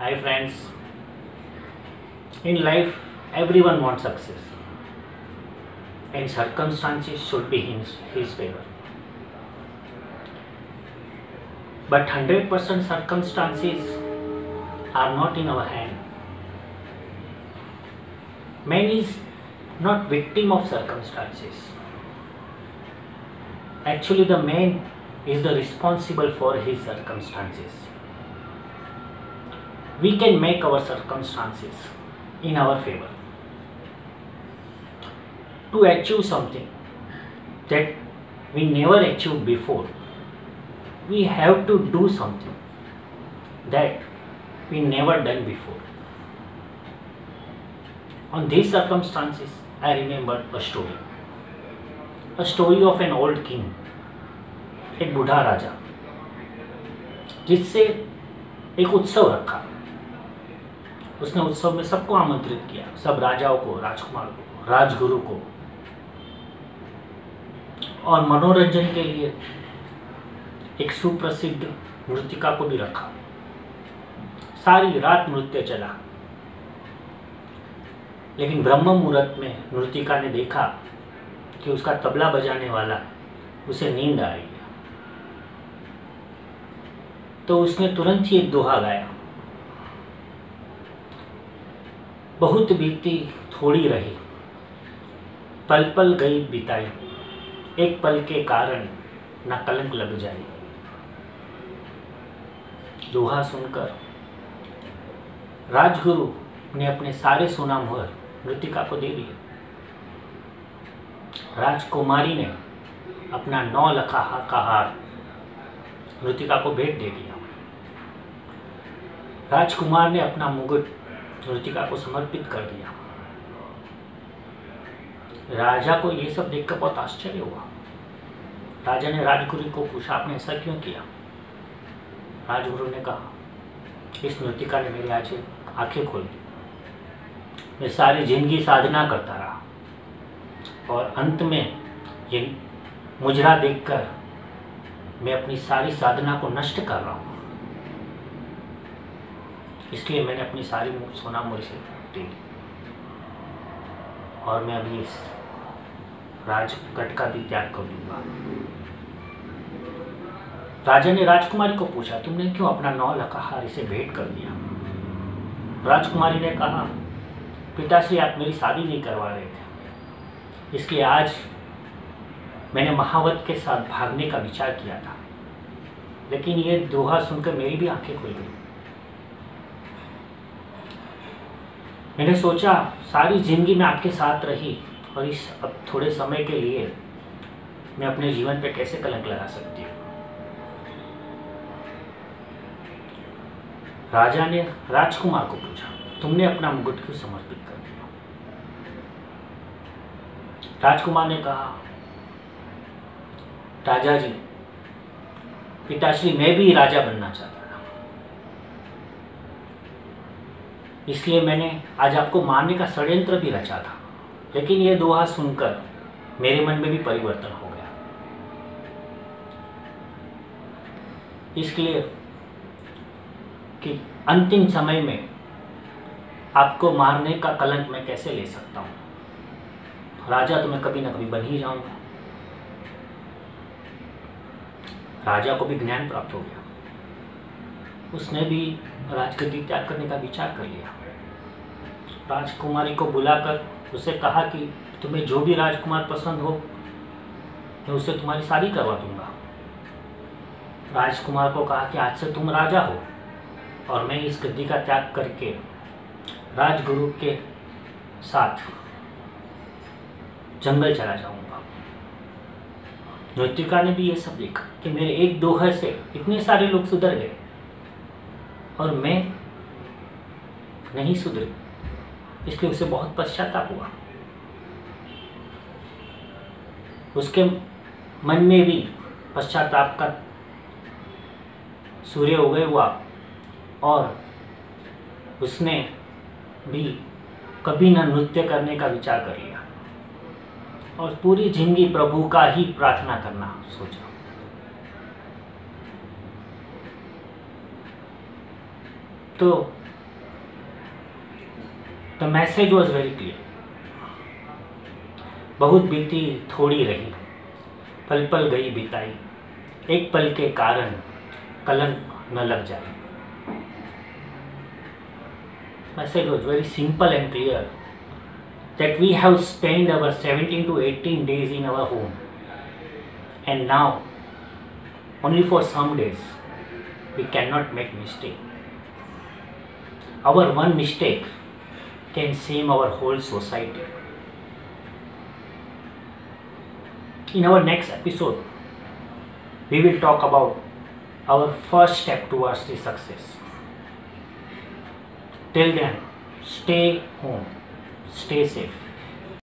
Hi friends, in life everyone wants success and circumstances should be in his favor. But 100% circumstances are not in our hand. Man is not victim of circumstances. Actually the man is the responsible for his circumstances. We can make our circumstances in our favor. To achieve something that we never achieved before, we have to do something that we never done before. On these circumstances, I remember a story of an old king, एक बूढ़ा राजा, जिससे एक उत्सव रखा। उसने उत्सव में सबको आमंत्रित किया, सब राजाओं को, राजकुमार को, राजगुरु को, और मनोरंजन के लिए एक सुप्रसिद्ध नृत्यिका को भी रखा। सारी रात नृत्य चला, लेकिन ब्रह्म मुहूर्त में नृत्यिका ने देखा कि उसका तबला बजाने वाला उसे नींद आ रही है, तो उसने तुरंत ही एक दोहा गाया, बहुत बीती थोड़ी रही, पल पल गई बिताई, एक पल के कारण ना कलंक लग जाए। दोहा सुनकर राजगुरु ने अपने सारे सोना मोहर नृत्यिका को दे दिए। राजकुमारी ने अपना 9 लखा का हार नृत्यिका को भेंट दे दिया। राजकुमार ने अपना मुकुट नृत्यिका को समर्पित कर दिया। राजा को ये सब देखकर बहुत आश्चर्य हुआ। राजा ने राजगुरु को पूछा, आपने ऐसा क्यों किया? राजगुरु ने कहा, इस नृत्यिका ने मेरी आज आंखें खोल दी। मैं सारी जिंदगी साधना करता रहा और अंत में ये मुजरा देखकर मैं अपनी सारी साधना को नष्ट कर रहा हूँ, इसलिए मैंने अपनी सारी सोना मोहर से दे दी और मैं अभी इस राजगढ़ का भी त्याग कर दूंगा। राजा ने राजकुमारी को पूछा, तुमने क्यों अपना 9 लखा हार इसे भेंट कर दिया? राजकुमारी ने कहा, पिताश्री आप मेरी शादी नहीं करवा रहे थे, इसलिए आज मैंने महावत के साथ भागने का विचार किया था, लेकिन ये दोहा सुनकर मेरी भी आंखें खुल गई। मैंने सोचा सारी जिंदगी में आपके साथ रही और इस अब थोड़े समय के लिए मैं अपने जीवन पे कैसे कलंक लगा सकती हूँ। राजा ने राजकुमार को पूछा, तुमने अपना मुकुट क्यों समर्पित कर दिया? राजकुमार ने कहा, राजा जी, पिताश्री मैं भी राजा बनना चाहता था, इसलिए मैंने आज आपको मारने का षड्यंत्र भी रचा था, लेकिन ये दोहा सुनकर मेरे मन में भी परिवर्तन हो गया। इसलिए कि अंतिम समय में आपको मारने का कलंक मैं कैसे ले सकता हूँ? राजा तो मैं कभी ना कभी बन ही जाऊंगा। राजा को भी ज्ञान प्राप्त हो गया, उसने भी राजगद्दी त्याग करने का विचार कर लिया। राजकुमारी को बुलाकर उसे कहा कि तुम्हें जो भी राजकुमार पसंद हो मैं उससे तुम्हारी शादी करवा दूंगा। राजकुमार को कहा कि आज से तुम राजा हो और मैं इस गद्दी का त्याग करके राजगुरु के साथ जंगल चला जाऊंगा। नृत्यिका ने भी ये सब देखा कि मेरे एक दोहे से इतने सारे लोग सुधर गए और मैं नहीं सुधरी, इसलिए उसे बहुत पश्चाताप हुआ। उसके मन में भी पश्चाताप का सूर्य उदय हुआ और उसने भी कभी न नृत्य करने का विचार कर लिया और पूरी जिंदगी प्रभु का ही प्रार्थना करना सोचा। तो the message was very clear. बहुत बीती थोड़ी रही, पल पल गई बिताई, एक पल के कारण कलंक न लग जाए। Message was very simple and clear that we have spent our 17 to 18 days in our home, and now only for some days we cannot make mistake. Our one mistake can shame our whole society. In our next episode, we will talk about our first step towards the success. Till then, stay home, stay safe.